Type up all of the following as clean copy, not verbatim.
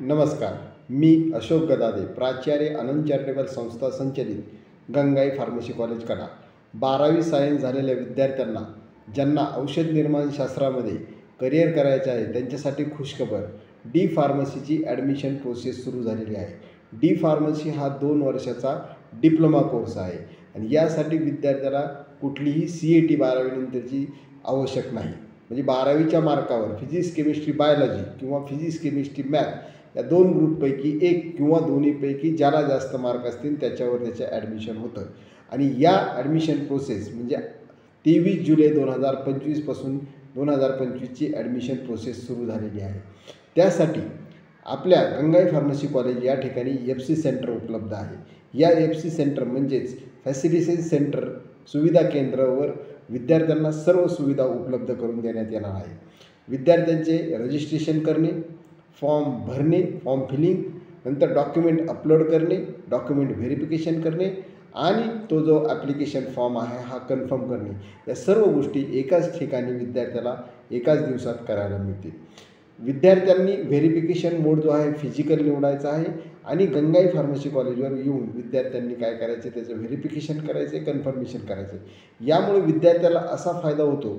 नमस्कार. मी अशोक गदादे, प्राचार्य आनंद चॅरिटेबल संस्था संचलित गंगाई फार्मसी कॉलेज कडा. 12वी सायन्स झालेल्या विद्यार्थ्यांना ज्यांना औषध निर्माण शास्त्रामध्ये करिअर करायचे आहे त्यांच्यासाठी खुशखबर. डी फार्मसीची ॲडमिशन प्रोसेस सुरू झालेली आहे. डी फार्मसी हा 2 वर्षाचा डिप्लोमा कोर्स आहे आणि यासाठी विद्यार्थ्याला कुठलीही CET 12वी नंतरची आवश्यक नाही. म्हणजे 12वीच्या मार्कावर फिजिक्स केमिस्ट्री बायोलॉजी किंवा फिजिक्स केमिस्ट्री मॅथ या 2 ग्रुपपैकी एक किंवा दोन्हीपैकी ज्याला जास्त मार्क असतील त्याच्यावर त्याचं ॲडमिशन होतं. आणि या ॲडमिशन प्रोसेस म्हणजे 23 जुलै 2025 पासून 2025ची ॲडमिशन प्रोसेस सुरू झालेली आहे. त्यासाठी आपल्या गंगाई फार्मसी कॉलेज या ठिकाणी FC सेंटर उपलब्ध आहे. या FC सेंटर म्हणजेच फॅसिलिटी सेंटर सुविधा केंद्रावर विद्यार्थ्यांना सर्व सुविधा उपलब्ध करून देण्यात येणार आहे. विद्यार्थ्यांचे रजिस्ट्रेशन करणे, फॉर्म भरणे, फॉर्म फिलिंग, नंतर डॉक्युमेंट अपलोड करणे, डॉक्युमेंट व्हेरिफिकेशन करणे आणि तो जो ॲप्लिकेशन फॉर्म आहे हा कन्फर्म करणे, या सर्व गोष्टी एकाच ठिकाणी विद्यार्थ्याला एकाच दिवसात करायला मिळतील. विद्यार्थ्यांनी व्हेरिफिकेशन मोड जो आहे फिजिकल निवडायचा आहे आणि गंगाई फार्मसी कॉलेजवर येऊन विद्यार्थ्यांनी काय करायचे त्याचं व्हेरिफिकेशन करायचे, कन्फर्मेशन करायचे. यामुळे विद्यार्थ्याला असा फायदा होतो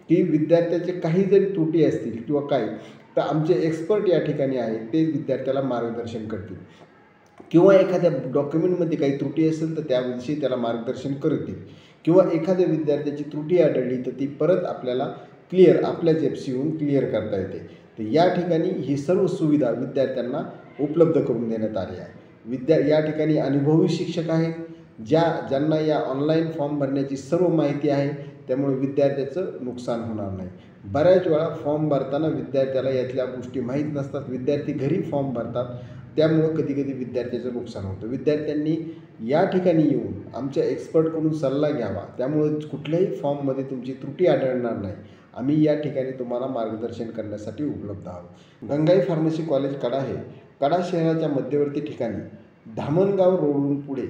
की विद्यार्थ्याचे काही जरी त्रुटी असतील किंवा काय तर आमचे एक्सपर्ट या ठिकाणी आहेत, ते विद्यार्थ्याला मार्गदर्शन करतील किंवा एखाद्या डॉक्युमेंटमध्ये काही त्रुटी असेल तर त्याविषयी त्याला मार्गदर्शन करतील किंवा एखाद्या विद्यार्थ्याची त्रुटी आढळली तर ती परत आपल्याला आपल्याच FC येऊन क्लिअर करता येते. तर या ठिकाणी ही सर्व सुविधा विद्यार्थ्यांना उपलब्ध करून देण्यात आली आहे. या ठिकाणी अनुभवी शिक्षक आहेत ज्यांना या ऑनलाईन फॉर्म भरण्याची सर्व माहिती आहे, त्यामुळे विद्यार्थ्याचं नुकसान होणार नाही. बऱ्याच वेळा फॉर्म भरताना विद्यार्थ्याला यातल्या गोष्टी माहीत नसतात, विद्यार्थी घरी फॉर्म भरतात, त्यामुळं कधीकधी विद्यार्थ्याचं नुकसान होतं. विद्यार्थ्यांनी या ठिकाणी येऊन आमच्या एक्सपर्टकडून सल्ला घ्यावा, त्यामुळे कुठल्याही फॉर्ममध्ये तुमची त्रुटी आढळणार नाही. आम्ही या ठिकाणी तुम्हाला मार्गदर्शन करण्यासाठी उपलब्ध आहोत. गंगाई फार्मसी कॉलेज कडा हे कडा शहराच्या मध्यवर्ती ठिकाणी धामणगाव रोडवरून पुढे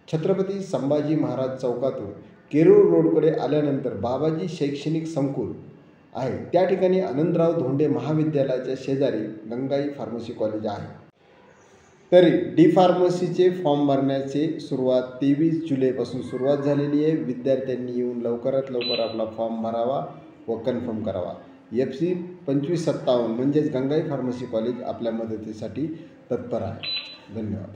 छत्रपती संभाजी महाराज चौकातून केरूर रोडकडे आल्यानंतर बाबाजी शैक्षणिक संकुल आहे, त्या ठिकाणी आनंदराव धोंडे महाविद्यालयाच्या शेजारी गंगाई फार्मसी कॉलेज आहे. तरी डी फार्मसीचे फॉर्म भरण्याची सुरुवात 23 जुलैपासून सुरुवात झालेली आहे. विद्यार्थ्यांनी येऊन लवकरात लवकर आपला फॉर्म भरावा व कन्फर्म करावा. FC 2557 म्हणजेच गंगाई फार्मसी कॉलेज आपल्या मदतीसाठी तत्पर आहे. धन्यवाद.